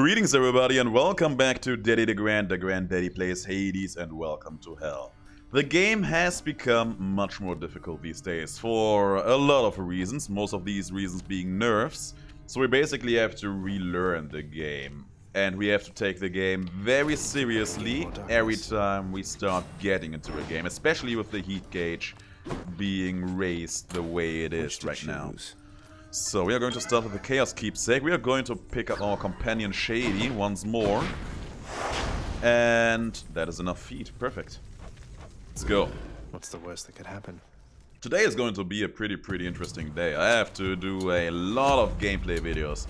Greetings everybody and welcome back to DeGrand, DeGrand Daddy Plays Hades, and welcome to Hell. The game has become much more difficult these days for a lot of reasons, most of these reasons being nerfs. So we basically have to relearn the game. And we have to take the game very seriously every time we start getting into a game, especially with the heat gauge being raised the way it is right now. So we are going to start with the Chaos Keepsake. We are going to pick up our companion Shady once more. And that is enough feet. Perfect. Let's go. What's the worst that could happen? Today is going to be a pretty interesting day. I have to do a lot of gameplay videos.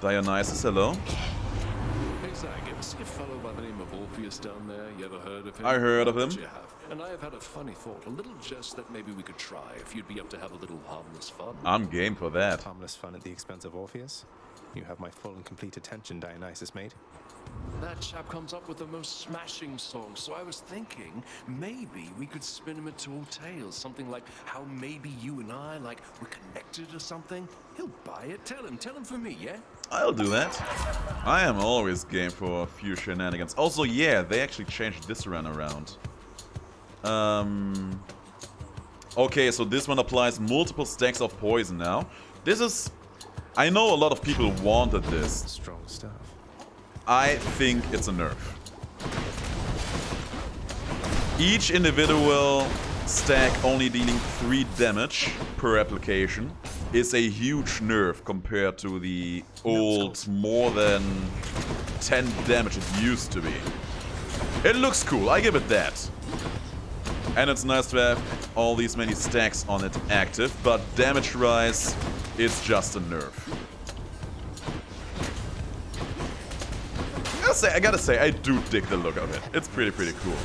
Dionysus, hello. Hey Zag, ever see a fellow by the name of Orpheus down there? You ever heard of him? I heard of him. You have. And I have had a funny thought, a little jest that maybe we could try, if you'd be up to have a little harmless fun. I'm game for that. Harmless fun at the expense of Orpheus? You have my full and complete attention, Dionysus, mate. That chap comes up with the most smashing songs, so I was thinking maybe we could spin him into old tales, something like how maybe you and I, like, we're connected or something. He'll buy it. Tell him for me, yeah? I'll do that. I am always game for a few shenanigans. Also, yeah, they actually changed this run around. Okay, so this one applies multiple stacks of poison now. This is... I know a lot of people wanted this. Strong stuff. I think it's a nerf. Each individual stack only dealing 3 damage per application is a huge nerf compared to the old more than 10 damage it used to be. It looks cool, I give it that. And it's nice to have all these many stacks on it active, but damage rise is just a nerf. I gotta say, I do dig the look of it. It's pretty cool.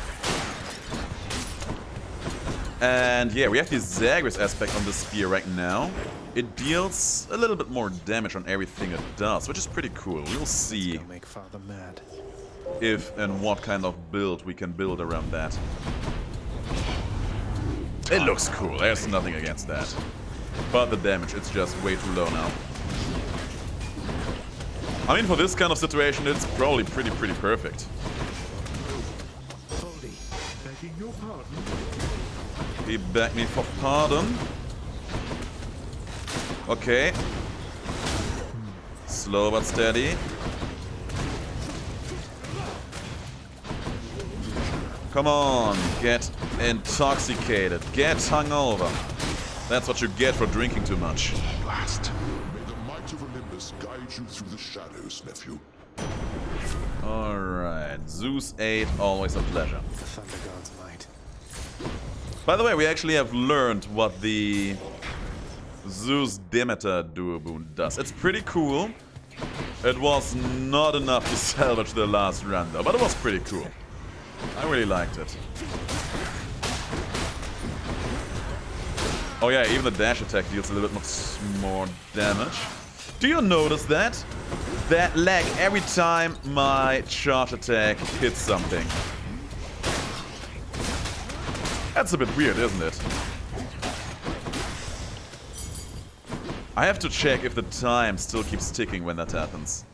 And yeah, we have the Zagreus aspect on the spear right now. It deals a little bit more damage on everything it does, which is pretty cool. We'll see make Father mad. If and what kind of build we can build around that. It looks cool, there's nothing against that. But the damage, it's just way too low now. I mean, for this kind of situation, it's probably pretty perfect. Begging your pardon. He begged me for pardon. Okay. Slow but steady. Come on, get intoxicated, get hungover. That's what you get for drinking too much. Blast. May the might of Olympus guide you through the shadows, nephew. Alright, Zeus 8, always a pleasure. The Thunder God's might. By the way, we actually have learned what the Zeus Demeter duo boon does. It's pretty cool. It was not enough to salvage the last run though, but it was pretty cool. I really liked it. Oh yeah, even the dash attack deals a little bit much more damage. Do you notice that? That lag every time my charge attack hits something. That's a bit weird, isn't it? I have to check if the time still keeps ticking when that happens.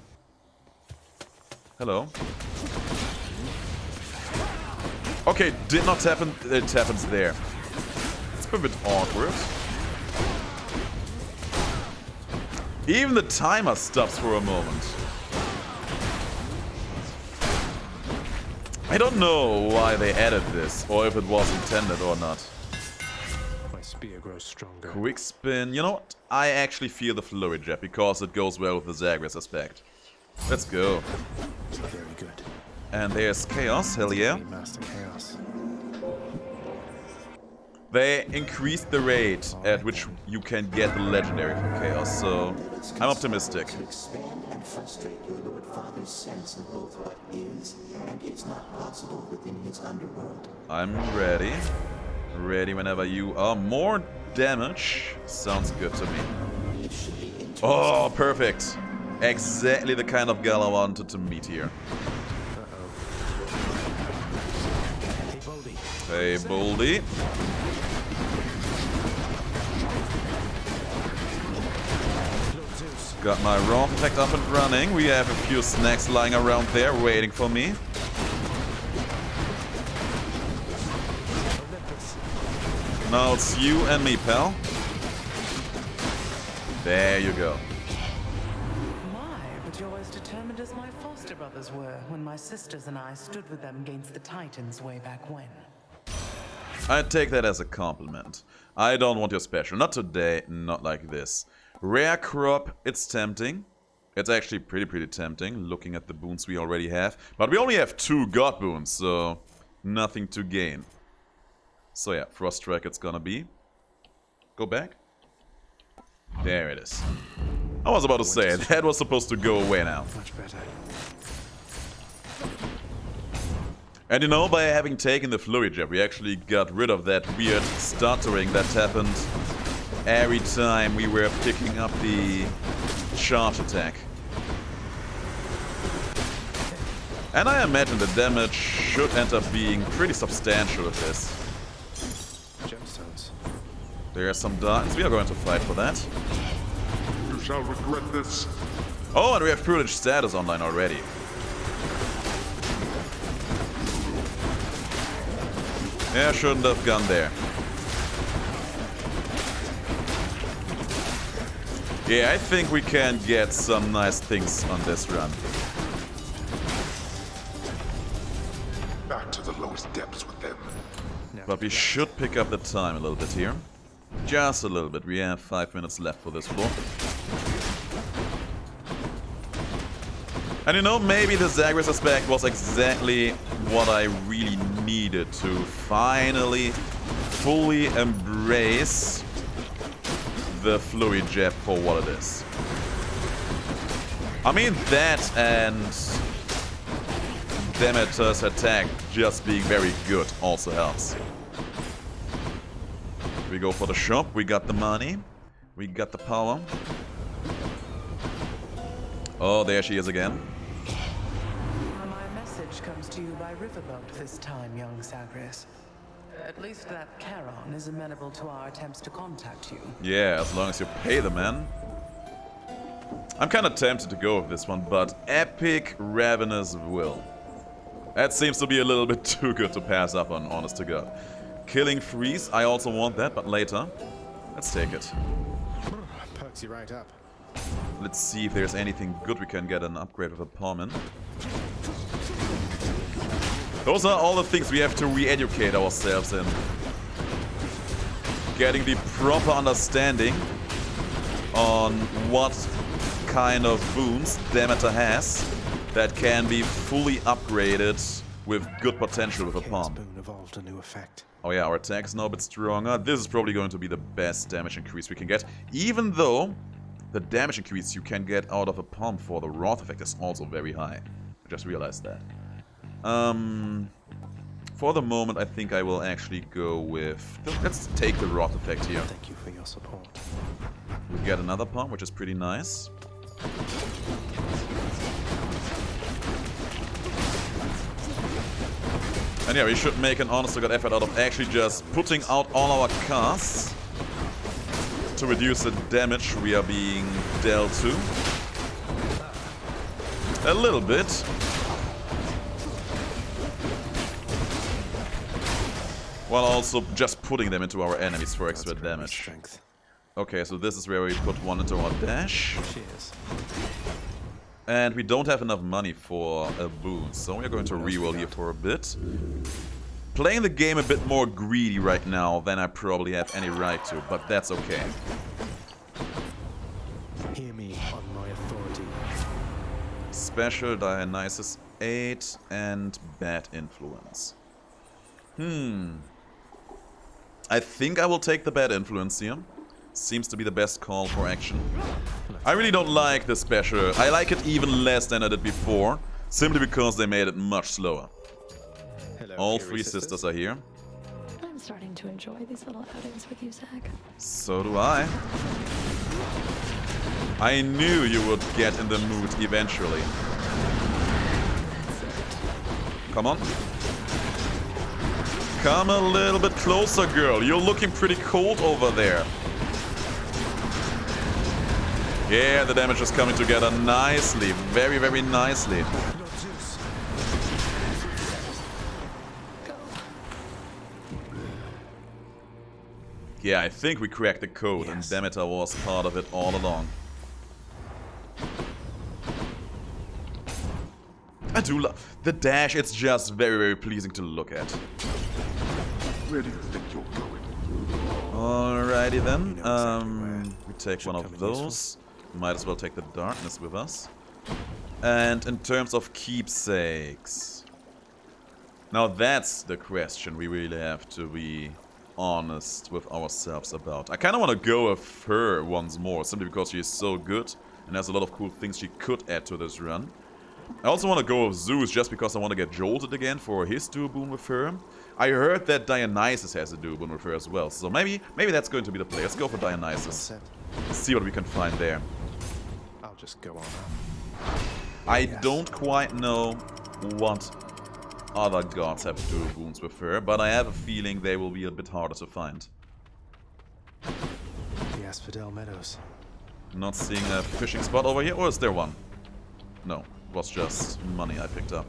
Hello. Okay, did not happen. It happens there. It's a bit awkward. Even the timer stops for a moment. I don't know why they added this, or if it was intended or not. My spear grows stronger. Quick spin. You know what? I actually feel the flurry jab because it goes well with the Zagreus aspect. Let's go. Very good. And there's Chaos, hell yeah. Master Chaos. They increased the rate at which you can get the legendary from Chaos, so I'm optimistic. To expand and frustrate your Lord Father's sense of both what is and is not possible within his underworld. I'm ready. Ready whenever you are. More damage. Sounds good to me. It should be interesting. Oh, perfect. Exactly the kind of gal I wanted to meet here. Hey, Boldy. Got my Wrath effect up and running. We have a few snacks lying around there waiting for me. Now it's you and me, pal. There you go. My, but you're as determined as my foster brothers were when my sisters and I stood with them against the Titans way back when. I take that as a compliment. I don't want your special. Not today, not like this. Rare crop, it's tempting. It's actually pretty tempting, looking at the boons we already have. But we only have 2 god boons, so nothing to gain. So yeah, Frost Strike it's gonna be. Go back. There it is. I was about to say, that was supposed to go away now. Much better. And you know, by having taken the Flurry Jab, we actually got rid of that weird stuttering that happened every time we were picking up the charge attack. And I imagine the damage should end up being pretty substantial with this. Gemstones. There are some darts. We are going to fight for that. You shall regret this. Oh, and we have privileged status online already. Yeah, shouldn't have gone there. Yeah, I think we can get some nice things on this run. Back to the lowest depths with them. But we should pick up the time a little bit here. Just a little bit. We have 5 minutes left for this floor. And you know, maybe the Zagreus aspect was exactly what I really needed to finally fully embrace the Flurry Jab for what it is. I mean, that and Demeter's attack just being very good also helps. We go for the shop, we got the money, we got the power. Oh, there she is again. My message comes to you by riverboat this time, young Zagreus. At least that Charon is amenable to our attempts to contact you. Yeah, as long as you pay the man. I'm kind of tempted to go with this one, but Epic Ravenous Will. That seems to be a little bit too good to pass up on, honest to God. Killing Freeze, I also want that, but later. Let's take it. Perks you right up. Let's see if there's anything good we can get an upgrade with a Palmen. Those are all the things we have to re-educate ourselves in. Getting the proper understanding on what kind of boons Demeter has that can be fully upgraded with good potential with a palm. Boon evolved a new effect. Oh yeah, our attack is now a bit stronger. This is probably going to be the best damage increase we can get, even though the damage increase you can get out of a palm for the Wrath effect is also very high. I just realized that. For the moment, I think I will actually go with... Let's take the Wrath effect here. Thank you for your support. We get another palm, which is pretty nice. And yeah, we should make an honest to God effort out of actually just putting out all our casts to reduce the damage we are being dealt to. A little bit. While also just putting them into our enemies for extra damage. Strength. Okay, so this is where we put one into our dash. Cheers. And we don't have enough money for a boost, so we're going to reroll here for a bit. Playing the game a bit more greedy right now than I probably have any right to, but that's okay. Hear me on my authority. Special Dionysus 8 and Bad Influence. I think I will take the Bad Influence here. Seems to be the best call for action. I really don't like the special. I like it even less than I did before, simply because they made it much slower. Hello, All Fury three sisters are here. I'm starting to enjoy these little outings with you, Zag. So do I. I knew you would get in the mood eventually. Come on. Come a little bit closer, girl. You're looking pretty cold over there. Yeah, the damage is coming together nicely. Very, very nicely. Lord Zeus. Yeah, I think we cracked the code, and Yes. Demeter was part of it all along. I do love the dash. It's just very, very pleasing to look at. Where do you think you're going? Alrighty then. You know exactly where. We take Should one come of in useful. those. Might as well take the darkness with us. And in terms of keepsakes, now that's the question we really have to be honest with ourselves about. I kind of want to go with her once more, simply because she is so good and has a lot of cool things she could add to this run. I also want to go with Zeus just because I want to get jolted again for his duo boon with her. I heard that Dionysus has a duo boon with her as well, so maybe that's going to be the play. Let's go for Dionysus. Set. See what we can find there. I'll just go on. I don't quite know what other gods have duo boons with her, but I have a feeling they will be a bit harder to find. The Asphodel Meadows. Not seeing a fishing spot over here, or is there one? No, it was just money I picked up.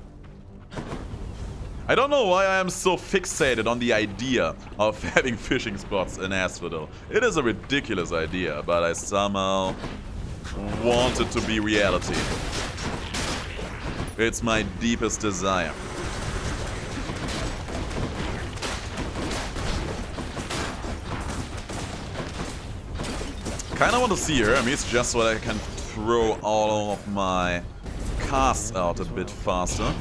I don't know why I am so fixated on the idea of having fishing spots in Asphodel. It is a ridiculous idea, but I somehow want it to be reality. It's my deepest desire. Kinda want to see her, I mean, it's just so that I can throw all of my casts out a bit faster.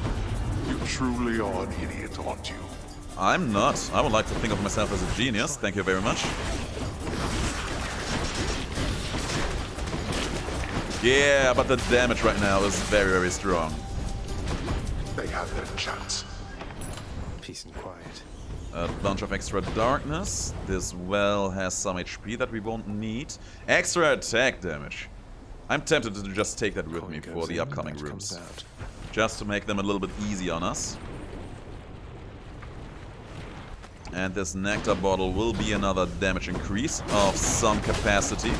You truly are an idiot, aren't you? I'm not. I would like to think of myself as a genius. Thank you very much. Yeah, but the damage right now is very, very strong. They have their chance. Peace and quiet. A bunch of extra darkness. This well has some HP that we won't need. Extra attack damage. I'm tempted to just take that with Coin me goes for the in, upcoming batch comes rooms. out. Just to make them a little bit easy on us. And this nectar bottle will be another damage increase of some capacity.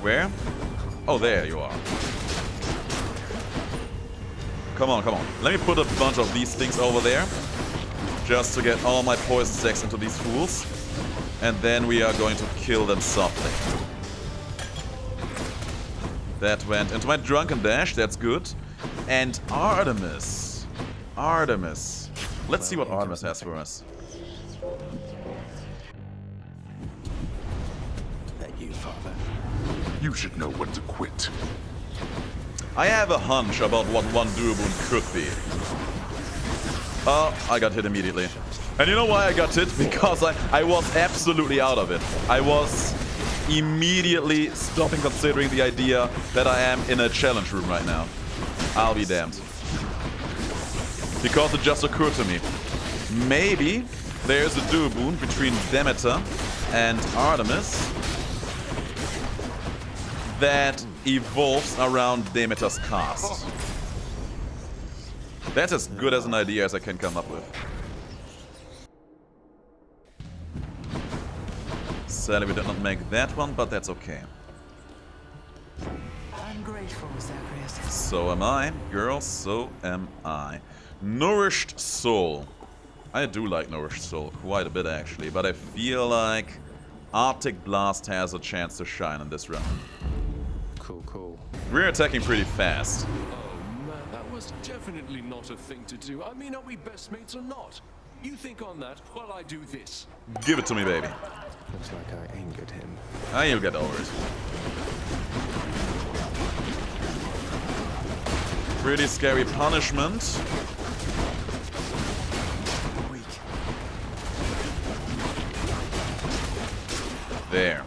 Where? Oh, there you are. Come on, come on. Let me put a bunch of these things over there. Just to get all my poison sacks into these fools. And then we are going to kill them softly. That went into my drunken dash, that's good. And Artemis. Artemis. Let's see what Artemis has for us. That you, Father. You should know when to quit. I have a hunch about what one duo boon could be. Oh, I got hit immediately. And you know why I got hit? Because I was absolutely out of it. I was immediately stopping considering the idea that I am in a challenge room right now. I'll be damned. Because it just occurred to me. Maybe there's a duo boon between Demeter and Artemis that evolves around Demeter's cast. That's as good as an idea as I can come up with. Sadly, we did not make that one, but that's okay. I'm grateful, Zagreus. So am I, girl, so am I. Nourished Soul. I do like Nourished Soul quite a bit, actually, but I feel like Arctic Blast has a chance to shine in this round. Cool, cool. We're attacking pretty fast. Oh man, that was definitely not a thing to do. I mean, are we best mates or not? You think on that while I do this. Give it to me, baby. Looks like I angered him. Ah, you'll get over it. Pretty scary punishment. Weak. There.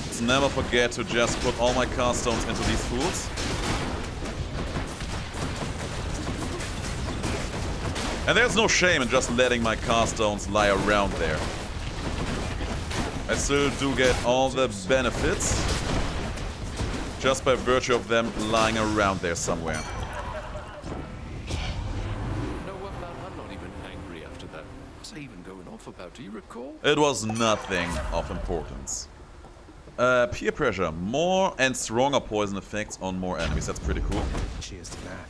Let's never forget to just put all my cast stones into these fools. And there's no shame in just letting my cast stones lie around there. I still do get all the benefits just by virtue of them lying around there somewhere. No, well, man, I'm not even angry after that. Was I even going off? off about? Do you recall? It was nothing of importance. Peer pressure. More and stronger poison effects on more enemies. That's pretty cool. Cheers to that.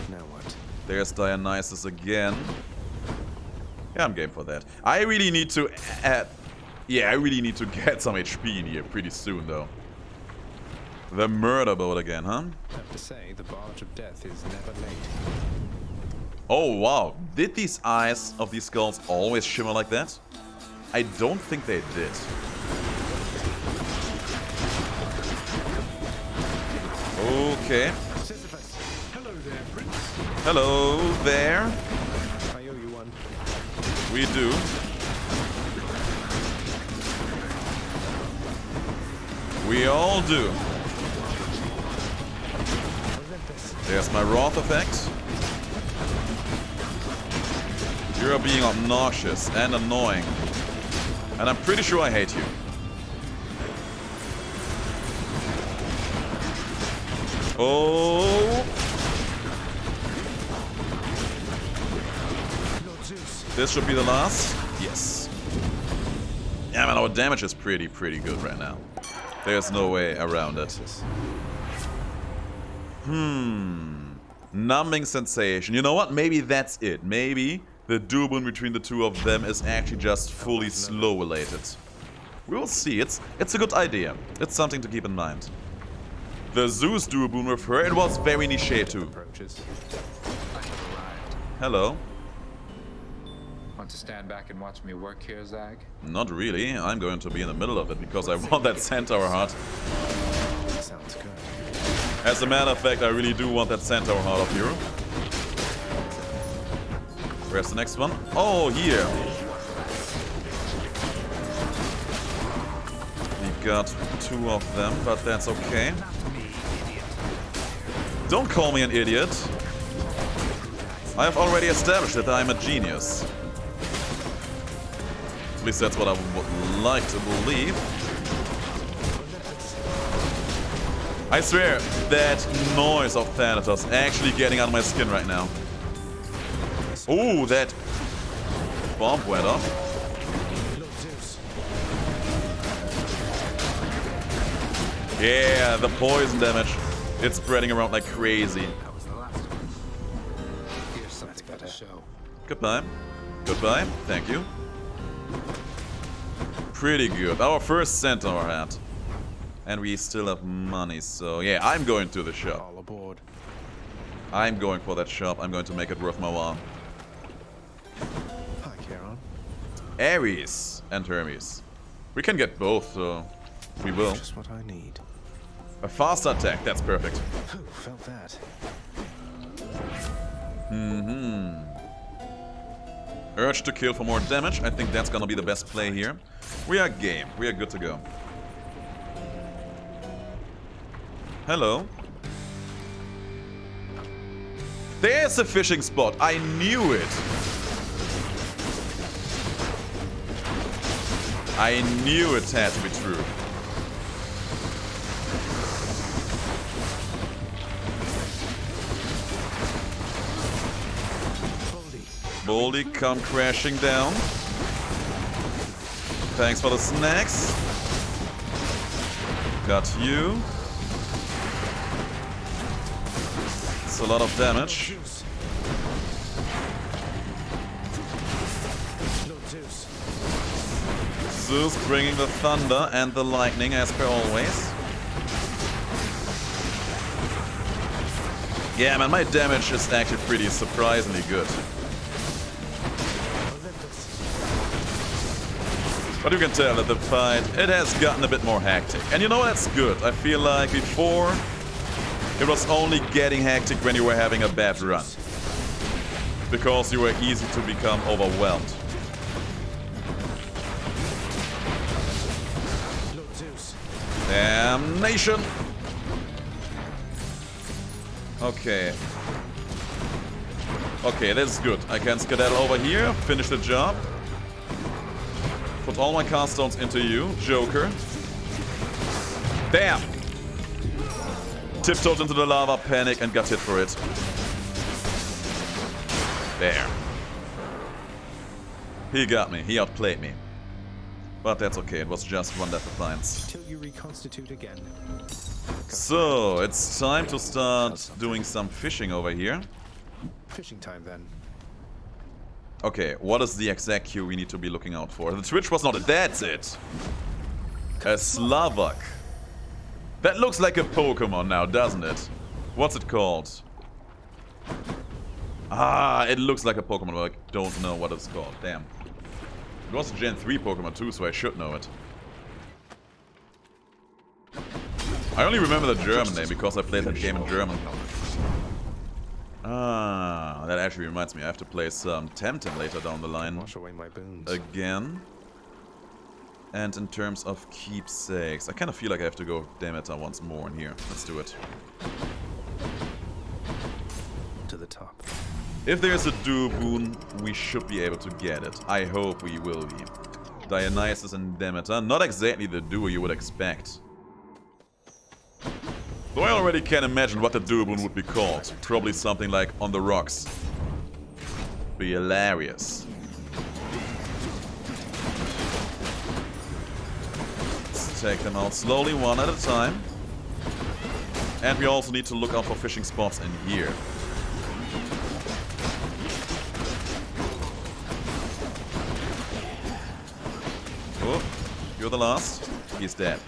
Now what? There's Dionysus again. Yeah, I'm game for that. I really need to add... Yeah, I really need to get some HP in here pretty soon, though. The murder boat again, huh? I have to say, the barge of death is never late. Oh, wow. Did these eyes of these skulls always shimmer like that? I don't think they did. Okay. Sisyphus. Hello there, Prince. Hello there. I owe you one. We do. We all do. There's my wrath effect. You're being obnoxious and annoying. And I'm pretty sure I hate you. Oh! This should be the last. Yes. Yeah, man, our damage is pretty good right now. There's no way around it. Numbing sensation. You know what? Maybe that's it. Maybe the duoboon between the two of them is actually just fully slow related. We'll see. It's a good idea. It's something to keep in mind. The Zeus duoboon with her, it was very niche too. Approaches. I have arrived. Hello. Want to stand back and watch me work here, Zag? Not really. I'm going to be in the middle of it because I want that centaur heart. Sounds good. As a matter of fact, I really do want that centaur heart of you. Where's the next one? Oh, here. We got two of them, but that's okay. Don't call me an idiot. I have already established that I'm a genius. At least that's what I would like to believe. I swear, that noise of Thanatos actually getting on my skin right now. Ooh, that bomb went off. Yeah, the poison damage. It's spreading around like crazy. That was the last one. Here's something for the show. Goodbye. Goodbye. Thank you. Pretty good. Our first centaur hat. And we still have money, so yeah, I'm going to the shop. All aboard. I'm going for that shop. I'm going to make it worth my while. Hi, Charon. Ares and Hermes. We can get both, so we will. Just what I need. A fast attack, that's perfect. Whew, felt that. Urge to kill for more damage. I think that's gonna be the best play here. We are game. We are good to go. Hello. There's a fishing spot. I knew it. I knew it had to be true. Boldy, come crashing down. Thanks for the snacks. Got you. It's a lot of damage. Zeus bringing the thunder and the lightning as per always. Yeah, man, my damage is actually pretty surprisingly good. But you can tell that the fight, it has gotten a bit more hectic. And you know, that's good. I feel like before, it was only getting hectic when you were having a bad run. Because you were easy to become overwhelmed. Damnation! Okay. Okay, that's good. I can skedaddle over here, finish the job. Put all my cast stones into you, Joker. Damn! Tiptoed into the lava, panic, and got hit for it. There. He got me. He outplayed me. But that's okay. It was just one Death Defiance. Till you reconstitute again. So, it's time to start doing some fishing over here. Fishing time then. Okay, what is the exact cue we need to be looking out for? The Twitch was not a... That's it! A Slavok. That looks like a Pokemon now, doesn't it? What's it called? Ah, it looks like a Pokemon, but I don't know what it's called. Damn. It was a Gen 3 Pokemon too, so I should know it. I only remember the German name because I played that game in German. Ah, that actually reminds me. I have to play some Temtem later down the line. Wash away my boons. Again. And in terms of keepsakes, I kind of feel like I have to go Demeter once more in here. Let's do it. To the top. If there's a duo boon, we should be able to get it. I hope we will be. Dionysus and Demeter. Not exactly the duo you would expect. Though I already can imagine what the duo boon would be called. Probably something like On the Rocks. Be hilarious. Let's take them out slowly, one at a time. And we also need to look out for fishing spots in here. Oh, you're the last. He's dead.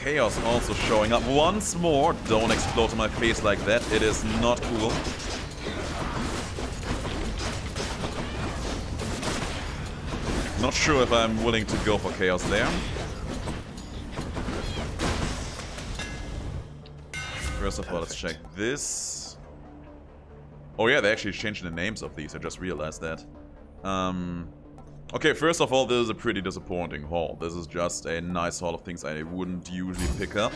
Chaos also showing up once more. Don't explode in my face like that. It is not cool. Not sure if I'm willing to go for Chaos there. First of all, let's check this. Oh yeah, they actually changed the names of these. I just realized that. Okay, first of all, this is a pretty disappointing haul. This is just a nice haul of things I wouldn't usually pick up.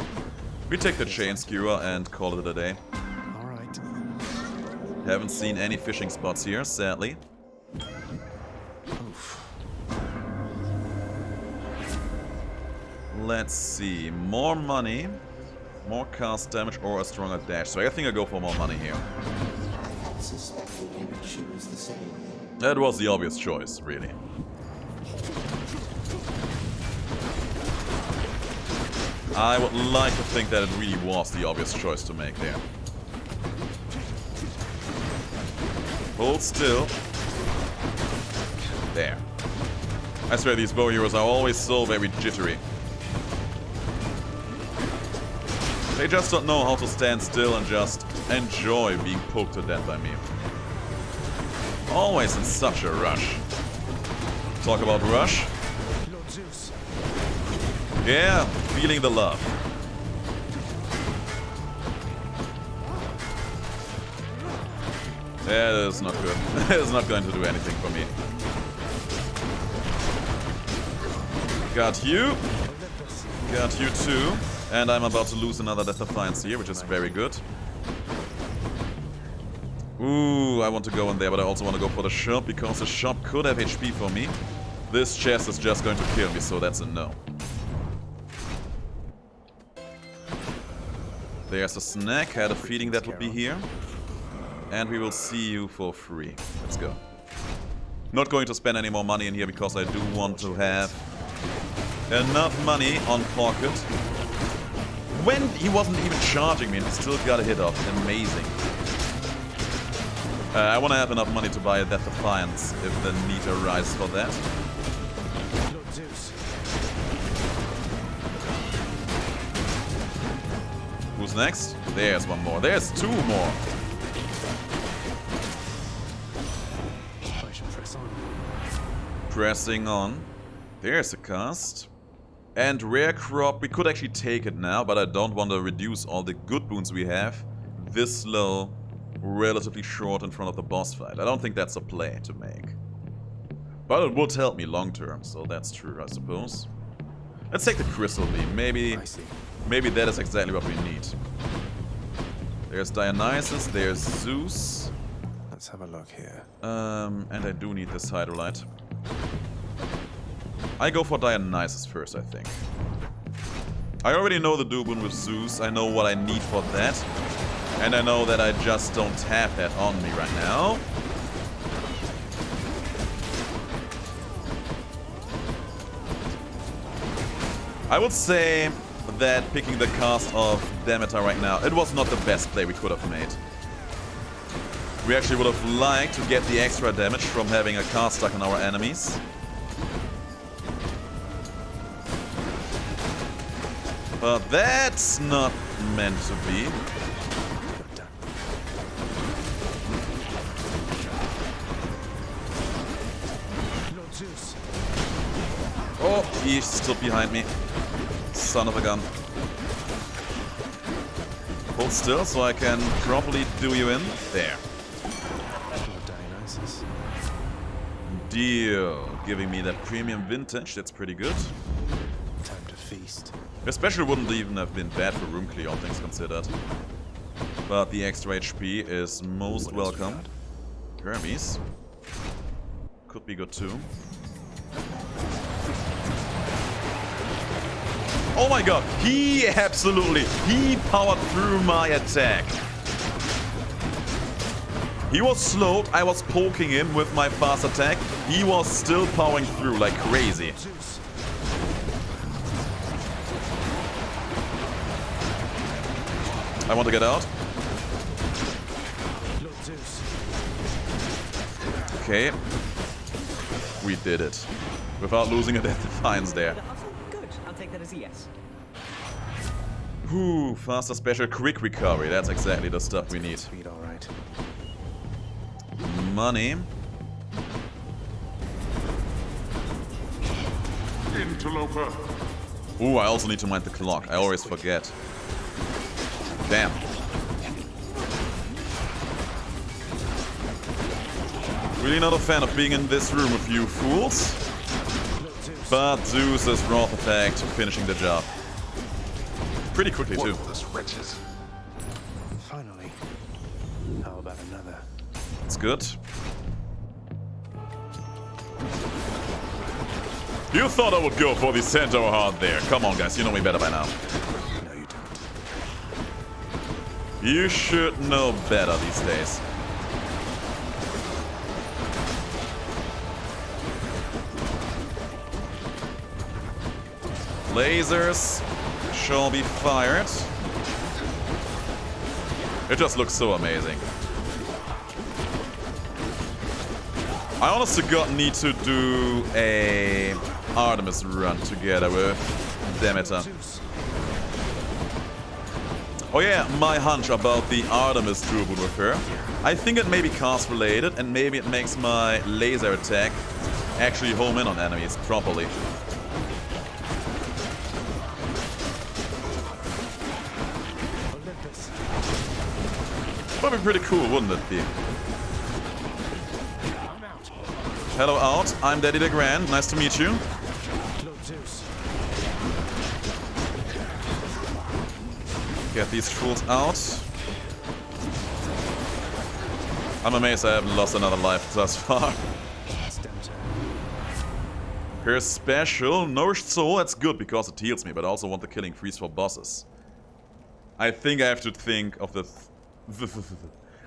We take the chain skewer and call it a day. Alright. Haven't seen any fishing spots here, sadly. Oof. Let's see. More money, more cast damage, or a stronger dash. So I think I go for more money here. I suspected you would choose the same. That was the obvious choice, really. I would like to think that it really was the obvious choice to make there. Hold still. There. I swear these bow heroes are always so very jittery. They just don't know how to stand still and just enjoy being poked to death by me. Always in such a rush. Talk about rush. Lord Zeus. Yeah, feeling the love. Yeah, that is not good. It's not going to do anything for me. Got you. Got you too. And I'm about to lose another Death Defiance here, which is very good. Ooh, I want to go in there, but I also want to go for the shop, because the shop could have HP for me. This chest is just going to kill me, so that's a no. There's a snack, had a feeling that would be here. And we will see you for free. Let's go. Not going to spend any more money in here, because I do want to have enough money on pocket. When he wasn't even charging me and he still got a hit off. Amazing. I want to have enough money to buy a Death Defiance if the need arises for that. Lord Zeus. Who's next? There's one more. There's two more. I should press on. Pressing on. There's a cast. And rare crop. We could actually take it now, but I don't want to reduce all the good boons we have this low, relatively short in front of the boss fight. I don't think that's a play to make. But it would help me long term, so that's true, I suppose. Let's take the Crystal Beam. Maybe that is exactly what we need. There's Dionysus, there's Zeus. Let's have a look here. And I do need this Hydrolite. I go for Dionysus first, I think. I already know the Dubun with Zeus. I know what I need for that. And I know that I just don't have that on me right now. I would say that picking the cast of Demeter right now, it was not the best play we could have made. We actually would have liked to get the extra damage from having a cast stuck on our enemies. But that's not meant to be. Oh, he's still behind me. Son of a gun. Hold still so I can properly do you in. There. Deal. Giving me that premium vintage, that's pretty good. Time to feast. Especially wouldn't even have been bad for room clear, all things considered. But the extra HP is most welcome. Hermes. Could be good too. Oh my god, he powered through my attack. He was slowed, I was poking him with my fast attack. He was still powering through like crazy. I want to get out. Okay. We did it. Without losing a Death Defiance there. Good. I'll take that as a yes. Ooh, faster special, quick recovery. That's exactly the stuff we need. Speed, all right. Money. Interloper. Ooh, I also need to mind the clock. I always forget. Damn. Really not a fan of being in this room with you fools. But Zeus's Wrath attack to finishing the job. Pretty quickly too. Finally. How about another? It's good. You thought I would go for the Centaur Heart there. Come on guys, you know me better by now. No, you don't. You should know better these days. Lasers shall be fired. It just looks so amazing. I honestly to God need to do a Artemis run together with Demeter. Oh yeah, my hunch about the Artemis duel with her. I think it may be cast related and maybe it makes my laser attack actually home in on enemies properly. Would be pretty cool, wouldn't it be? Hello out, I'm Daddy DeGrand, nice to meet you. Get these fools out. I'm amazed I haven't lost another life thus far. Her special, Nourished Soul, that's good because it heals me, but I also want the killing freeze for bosses. I think I have to think of the...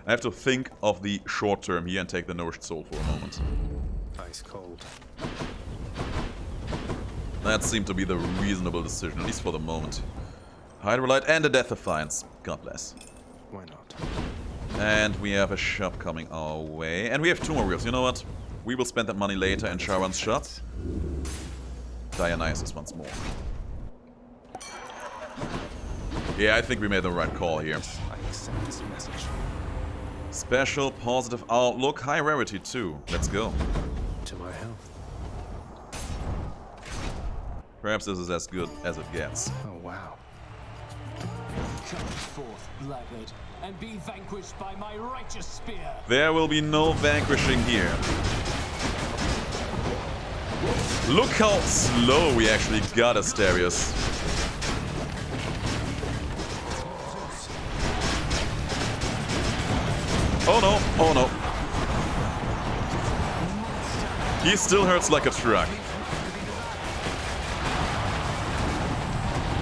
I have to think of the short term here and take the Nourished Soul for a moment. Ice cold. That seemed to be the reasonable decision, at least for the moment. Hydrolite and a Death Defiance. God bless. Why not? And we have a shop coming our way. And we have 2 more wheels. You know what? We will spend that money later in Charon's shop. Dionysus once more. Yeah, I think we made the right call here. I accept this message. Special, positive outlook, high rarity too. Let's go. To my health. Perhaps this is as good as it gets. Oh wow. Come forth, blackguard, and be vanquished by my righteous spear. There will be no vanquishing here. Look how slow we actually got Asterius. Oh no, oh no. He still hurts like a truck.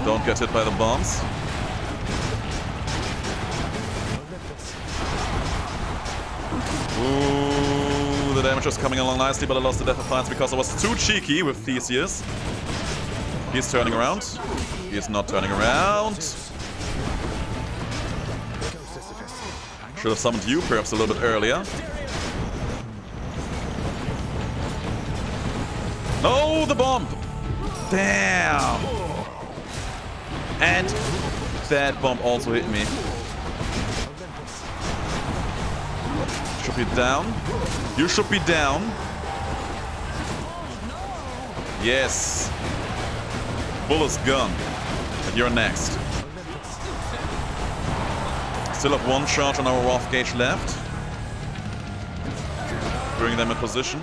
Don't get hit by the bombs. Ooh, the damage was coming along nicely, but I lost the Death Defiance because I was too cheeky with Theseus. He's turning around. He's not turning around. Should have summoned you perhaps a little bit earlier. No, the bomb! Damn! And that bomb also hit me. Should be down. You should be down. Yes. Bull is gone. And you're next. Still have one charge on our off gauge left. Bring them in position.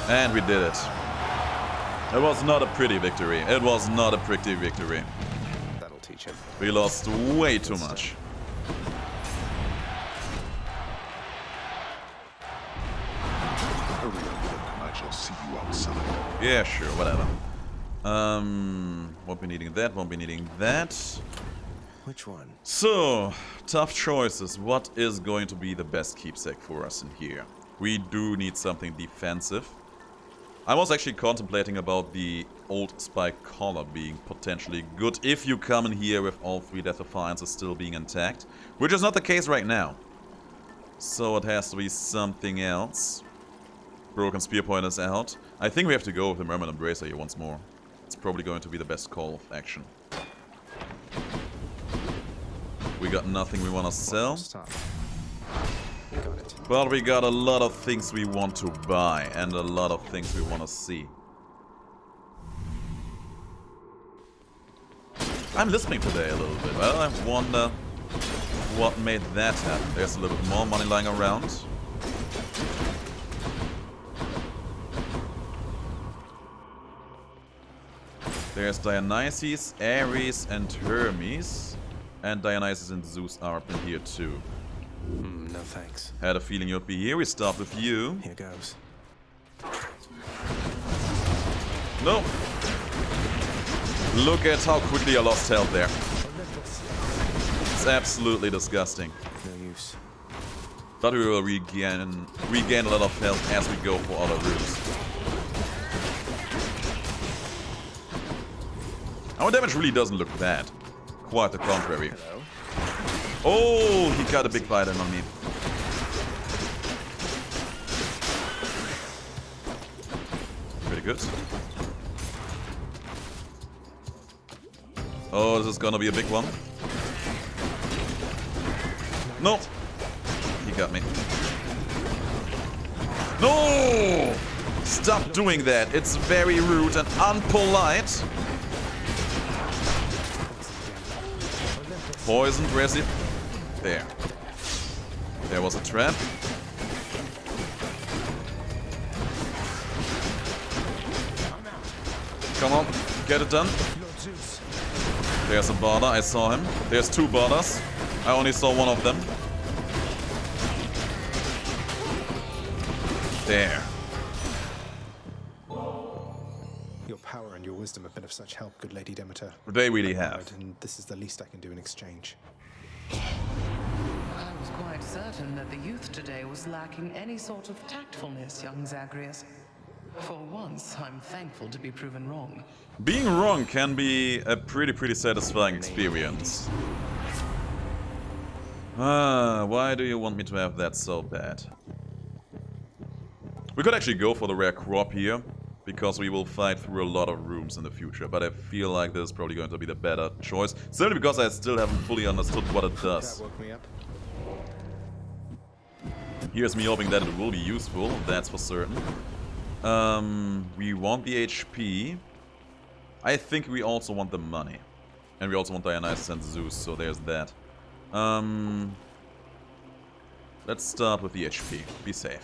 And we did it. It was not a pretty victory. It was not a pretty victory. That'll teach him. We lost way too much. Hurry up, I shall see you outside. Yeah, sure, whatever. Won't be needing that, won't be needing that. Which one? So, tough choices. What is going to be the best keepsake for us in here? We do need something defensive. I was actually contemplating about the old spike collar being potentially good if you come in here with all 3 Death Defiances still being intact, which is not the case right now. So it has to be something else. Broken Spear Point is out. I think we have to go with the Merman Embracer here once more. It's probably going to be the best call of action. We got nothing we want to sell. Got it. But we got a lot of things we want to buy and a lot of things we want to see. I'm listening today a little bit. Well, I wonder what made that happen. There's a little bit more money lying around. There's Dionysus, Ares, and Hermes. And Dionysus and Zeus are up in here too. No thanks. Had a feeling you'd be here. We start with you. Here goes. No. Look at how quickly I lost health there. It's absolutely disgusting. No use. But we will regain a lot of health as we go for other routes. Our damage really doesn't look bad. Quite the contrary. Hello. Oh, he got a big bite in on me. Pretty good. Oh, this is gonna be a big one. No! He got me. No! Stop doing that. It's very rude and unpolite. Poisoned, where's it? There. There was a trap. Come on, get it done. There's a border, I saw him. There's 2 borders. I only saw one of them. There. Your power and your wisdom have been of such help, good Lady Demeter. They really have. And this is the least I can do in exchange. I was quite certain that the youth today was lacking any sort of tactfulness, young Zagreus. For once, I'm thankful to be proven wrong. Being wrong can be a pretty satisfying experience. Why do you want me to have that so bad? We could actually go for the rare crop here, because we will fight through a lot of rooms in the future, but I feel like this is probably going to be the better choice. Simply because I still haven't fully understood what it does. That woke me up. Here's me hoping that it will be useful, that's for certain. We want the HP. I think we also want the money. And we also want Dionysus and Zeus, so there's that. Let's start with the HP. Be safe.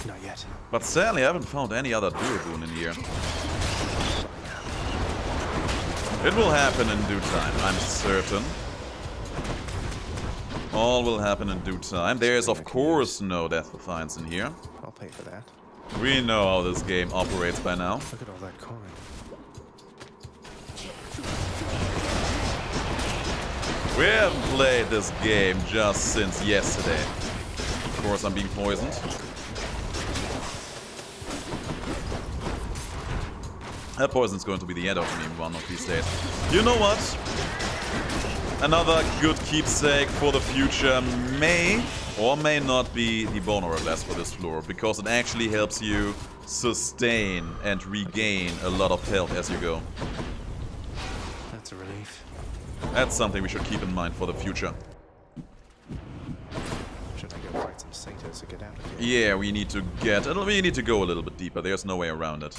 Not yet. But sadly, I haven't found any other dual boon in here. It will happen in due time, I'm certain. All will happen in due time. There's of course no Death Defiance in here. I'll pay for that. We know how this game operates by now. Look at all that coin. We haven't played this game just since yesterday. Of course, I'm being poisoned. That poison's going to be the end of me one of these days. You know what? Another good keepsake for the future may or may not be the bone hourglass for this floor, because it actually helps you sustain and regain a lot of health as you go. That's a relief. That's something we should keep in mind for the future. Should I go fight some satyrs to get out of here? Yeah, we need to go a little bit deeper. There's no way around it.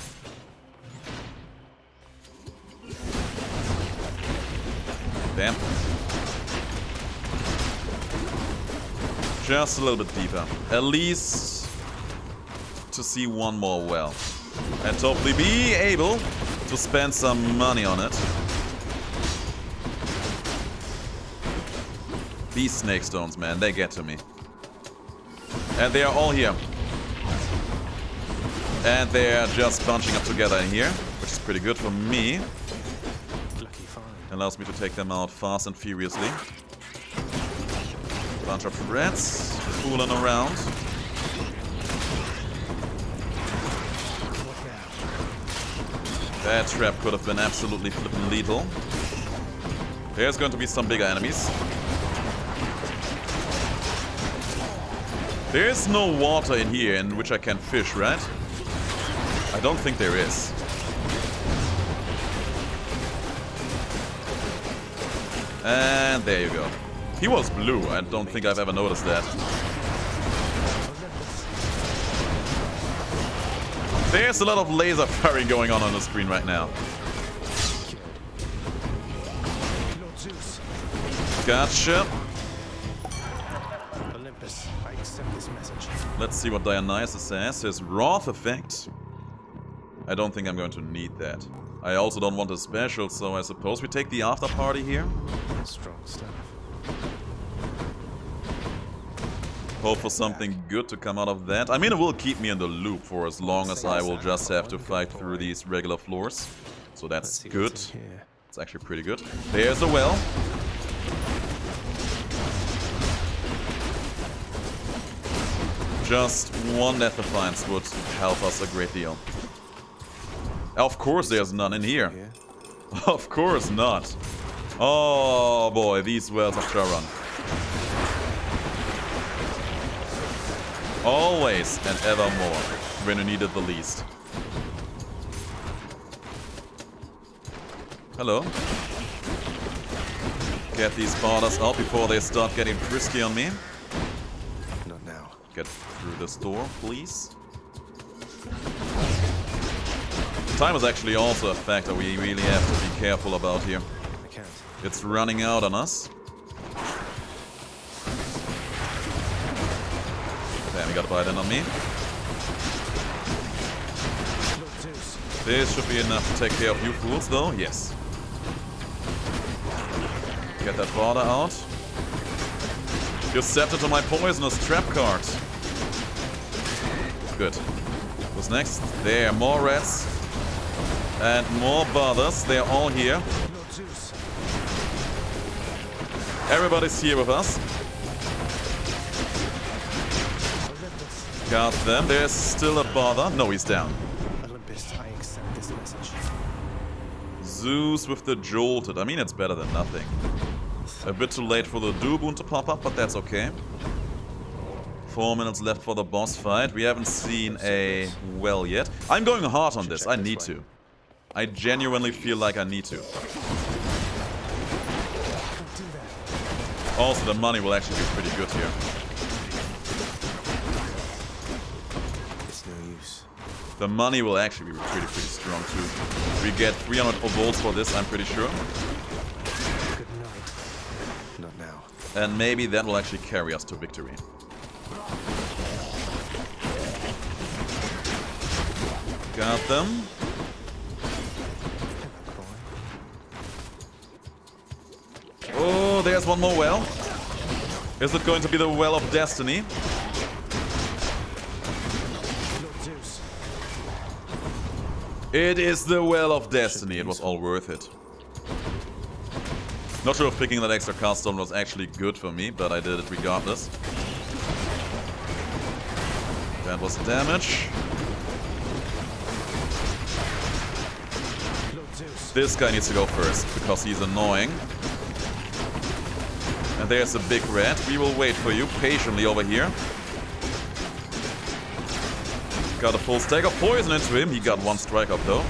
Damn. Just a little bit deeper. At least to see one more well. And hopefully be able to spend some money on it. These snake stones, man, they get to me. And they are all here. And they're just bunching up together in here, which is pretty good for me. Allows me to take them out fast and furiously. Bunch of rats fooling around. That trap could have been absolutely flippin' lethal. There's going to be some bigger enemies. There is no water in here in which I can fish, right? I don't think there is. And there you go. He was blue. I don't think I've ever noticed that. There's a lot of laser firing going on the screen right now. Gotcha. Olympus, I accept this message. Let's see what Dionysus says. His Wrath effect. I don't think I'm going to need that. I also don't want a special, so I suppose we take the after party here. Strong stuff. Hope for something good to come out of that. I mean, it will keep me in the loop for as long as I will just have to fight through these regular floors. So that's good. It's actually pretty good. There's a well. Just one Death Defiance would help us a great deal. Of course there's none in here. Of course not. Oh boy, these wells of Charon. Always and evermore, when you need it the least. Hello. Get these borders out before they start getting frisky on me. Not now. Get through this door, please. Time is actually also a factor we really have to be careful about here. I can't. It's running out on us. Damn, he got a bite in on me. This should be enough to take care of you fools, though. Yes. Get that border out. You stepped into my poisonous trap card. Good. What's next? There, more rats. And more brothers. They're all here. Everybody's here with us. Got them. There's still a bother. No, he's down. Olympus, I accept this message. Zeus with the jolted. I mean, it's better than nothing. A bit too late for the Boon to pop up, but that's okay. 4 minutes left for the boss fight. We haven't seen a well yet. I'm going hard on this. I need to. I genuinely feel like I need to. Also, the money will actually be pretty good here. It's no use. The money will actually be pretty strong too. We get 300 volts for this, I'm pretty sure. Good night. Not now. And maybe that will actually carry us to victory. Got them. Oh, there's one more well. Is it going to be the Well of Destiny? It is the Well of Destiny. It was all worth it. Not sure if picking that extra cast stone was actually good for me, but I did it regardless. That was damage. This guy needs to go first, because he's annoying. And there's a big red. We will wait for you patiently over here. Got a full stack of poison into him. He got one strike up though.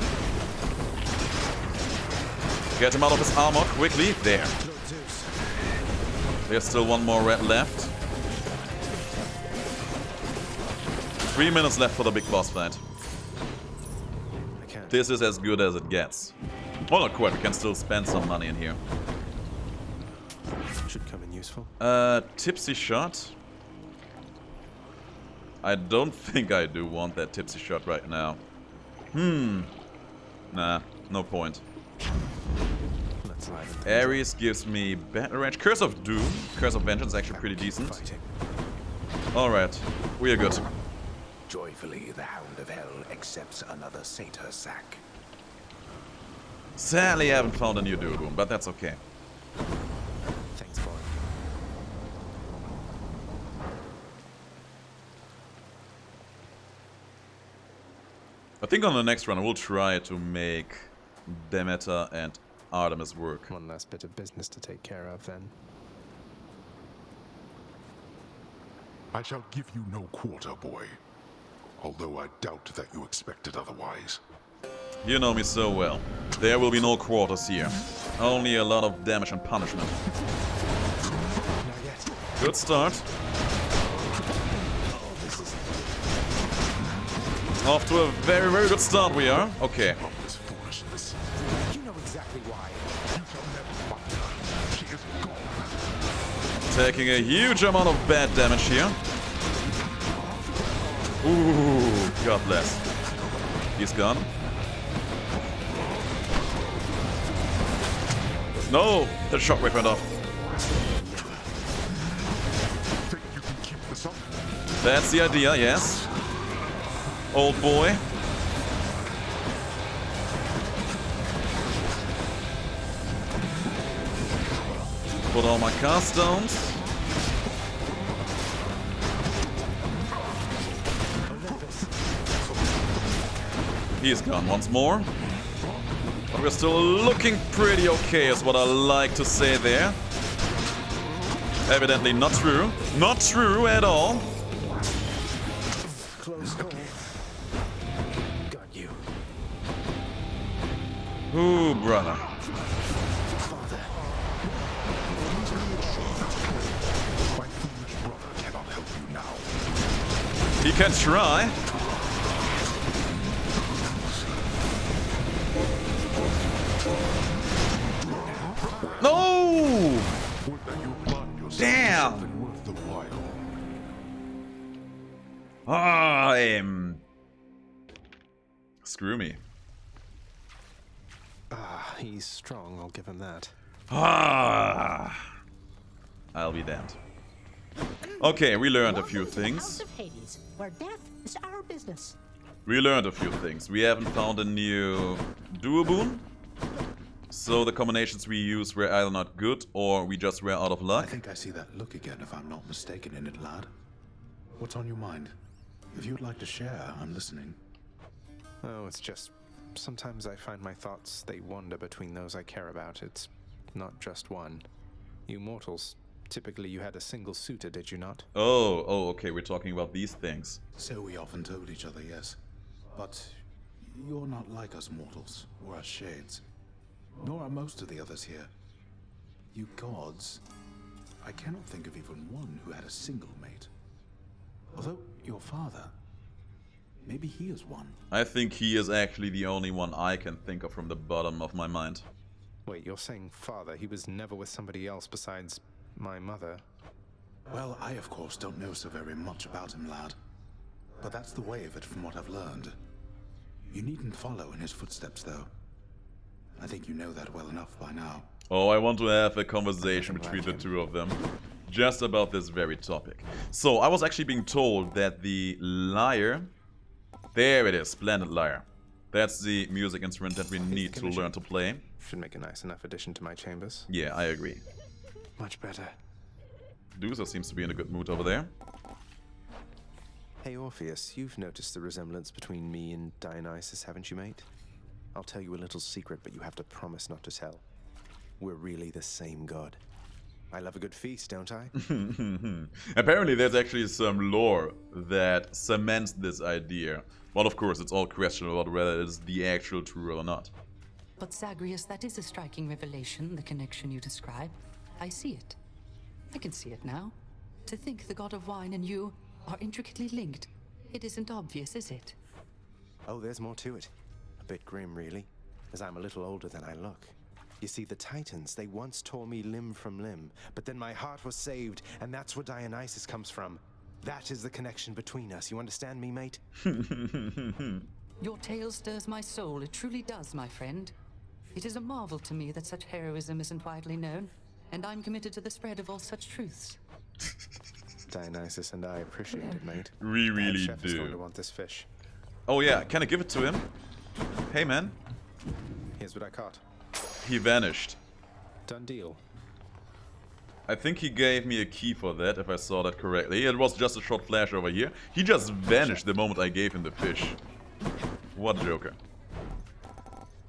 Get him out of his armor quickly. There. There's still one more red left. 3 minutes left for the big boss fight. This is as good as it gets. Well, not quite. We can still spend some money in here. Should come in useful. Tipsy shot. I don't think I do want that tipsy shot right now. Nah, no point. Ares gives me battle range. Curse of Doom. Curse of Vengeance is actually pretty decent. Alright, we are good. Joyfully, the Hound of Hell accepts another satyr sack. Sadly, I haven't found a new dual boom, but that's okay. Thanks for it. I think on the next run, we'll try to make Demeter and Artemis work. One last bit of business to take care of, then. I shall give you no quarter, boy. Although I doubt that you expected otherwise. You know me so well. There will be no quarters here. Only a lot of damage and punishment. Good start. Off to a very, very good start we are. Okay. You know exactly why. You shall never find her. She is gone. Taking a huge amount of bad damage here. Ooh, God bless. He's gone. No! The shockwave went off. Think you can keep this up? That's the idea, yes. Old boy. Put all my cast stones. He's gone once more. But we're still looking pretty okay, is what I like to say there. Evidently not true. Not true at all. Close call. Got you. Ooh, brother. Father. My foolish brother cannot help you now. He can try. No! Would that you apply yourself Damn! to something worth the while. Screw me. Ah, he's strong, I'll give him that. I'll be damned. Okay, we learned a few things. Hades, where death is our business. We learned a few things. We haven't found a new dual boon. So the combinations we used were either not good or we just were out of luck. I think I see that look again, if I'm not mistaken in it, lad. What's on your mind? If you'd like to share, I'm listening. Oh, it's just... sometimes I find my thoughts, they wander between those I care about. It's not just one. You mortals, typically you had a single suitor, did you not? Oh, okay, we're talking about these things. So we often told each other, yes. But you're not like us mortals, or us shades. Nor are most of the others here. You gods, I cannot think of even one who had a single mate. Although your father, maybe he is one. I think he is actually the only one I can think of from the bottom of my mind. Wait, you're saying father, he was never with somebody else besides my mother? Well, I of course don't know so very much about him, lad. But that's the way of it from what I've learned. You needn't follow in his footsteps, though. I think you know that well enough by now. Oh, I want to have a conversation between the two of them. Just about this very topic. So, I was actually being told that the lyre... There it is, Splendid Lyre. That's the music instrument that we need to learn to play. Should make a nice enough addition to my chambers. Yeah, I agree. Much better. Theseus seems to be in a good mood over there. Hey Orpheus, you've noticed the resemblance between me and Dionysus, haven't you, mate? I'll tell you a little secret, but you have to promise not to tell. We're really the same god. I love a good feast, don't I? Apparently there's actually some lore that cements this idea. Well, of course, it's all questionable about whether it is the actual truth or not. But Zagreus, that is a striking revelation, the connection you describe. I see it. I can see it now. To think the god of wine and you are intricately linked. It isn't obvious, is it? Oh, there's more to it. A bit grim, really, as I'm a little older than I look. You see, the Titans, they once tore me limb from limb, but then my heart was saved, and that's where Dionysus comes from. That is the connection between us. You understand me, mate? Your tale stirs my soul. It truly does, my friend. It is a marvel to me that such heroism isn't widely known, and I'm committed to the spread of all such truths. Dionysus and I appreciate it, mate. We really Chef is going to do. want this fish. Oh yeah, can I give it to him? Hey man. Here's what I caught. He vanished. Done deal. I think he gave me a key for that, if I saw that correctly. It was just a short flash over here. He just vanished the moment I gave him the fish. What a joker.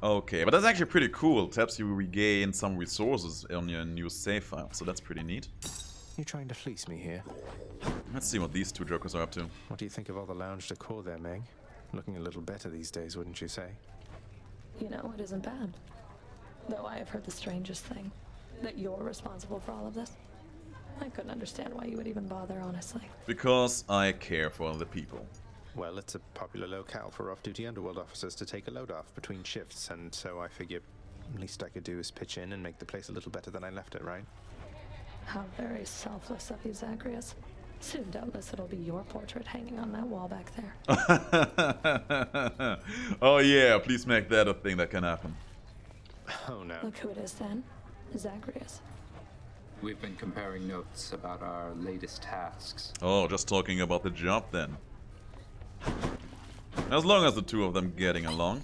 Okay, but that's actually pretty cool. It helps you regain some resources on your new save file, so that's pretty neat. You trying to fleece me here? Let's see what these two jokers are up to. What do you think of all the lounge decor there, Meg? Looking a little better these days, wouldn't you say? You know, it isn't bad. Though I have heard the strangest thing. That you're responsible for all of this. I couldn't understand why you would even bother, honestly. Because I care for the people. Well, it's a popular locale for off-duty underworld officers to take a load off between shifts, and so I figure least I could do is pitch in and make the place a little better than I left it, right? How very selfless of you, Zagreus. Soon, doubtless, it'll be your portrait hanging on that wall back there. Oh yeah, please make that a thing that can happen. Oh no. Look who it is then. Zagreus. We've been comparing notes about our latest tasks. Oh, just talking about the job then. As long as the two of them getting along.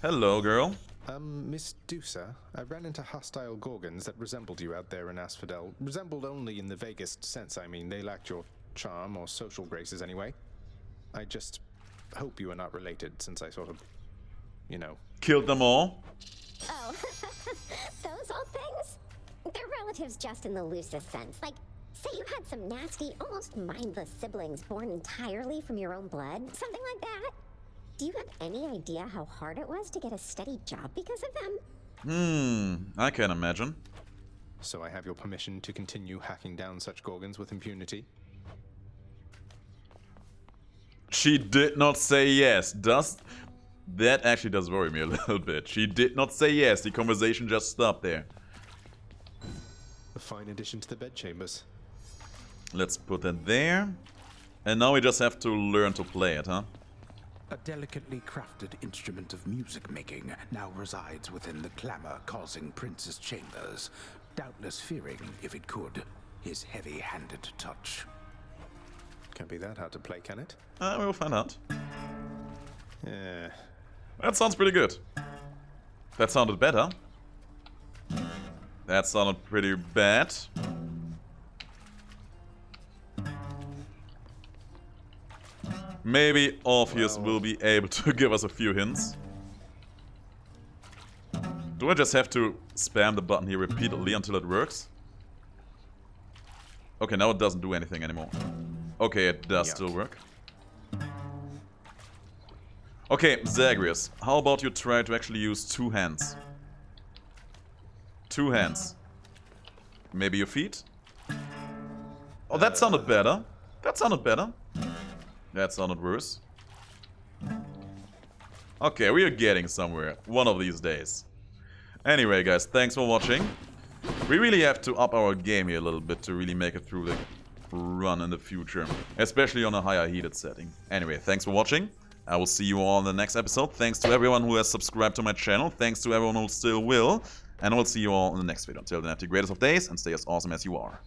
Hello, girl. Miss Dusa, I ran into hostile Gorgons that resembled you out there in Asphodel. Resembled only in the vaguest sense, I mean. They lacked your charm or social graces anyway. I just hope you are not related, since I sort of, you know... Killed them all? Oh, those old things? They're relatives just in the loosest sense. Like, say you had some nasty, almost mindless siblings born entirely from your own blood. Something like that. Do you have any idea how hard it was to get a steady job because of them? I can imagine. So I have your permission to continue hacking down such Gorgons with impunity? She did not say yes. That actually does worry me a little bit. She did not say yes. The conversation just stopped there. A fine addition to the bedchambers. Let's put that there. And now we just have to learn to play it, huh? A delicately crafted instrument of music making now resides within the clamor-causing prince's chambers, doubtless fearing, if it could, his heavy-handed touch. Can't be that hard to play, can it? We'll find out. Yeah. That sounds pretty good. That sounded better. That sounded pretty bad. Maybe Orpheus will be able to give us a few hints. Do I just have to spam the button here repeatedly until it works? Okay, now it doesn't do anything anymore. Okay, it does still work. Okay, Zagreus, how about you try to actually use 2 hands? 2 hands. Maybe your feet? Oh, that sounded better. That sounded better. That sounded worse. Okay, we are getting somewhere. One of these days. Anyway, guys, thanks for watching. We really have to up our game here a little bit to really make it through the run in the future. Especially on a higher heated setting. Anyway, thanks for watching. I will see you all in the next episode. Thanks to everyone who has subscribed to my channel. Thanks to everyone who still will. And I will see you all in the next video. Until then, have the greatest of days and stay as awesome as you are.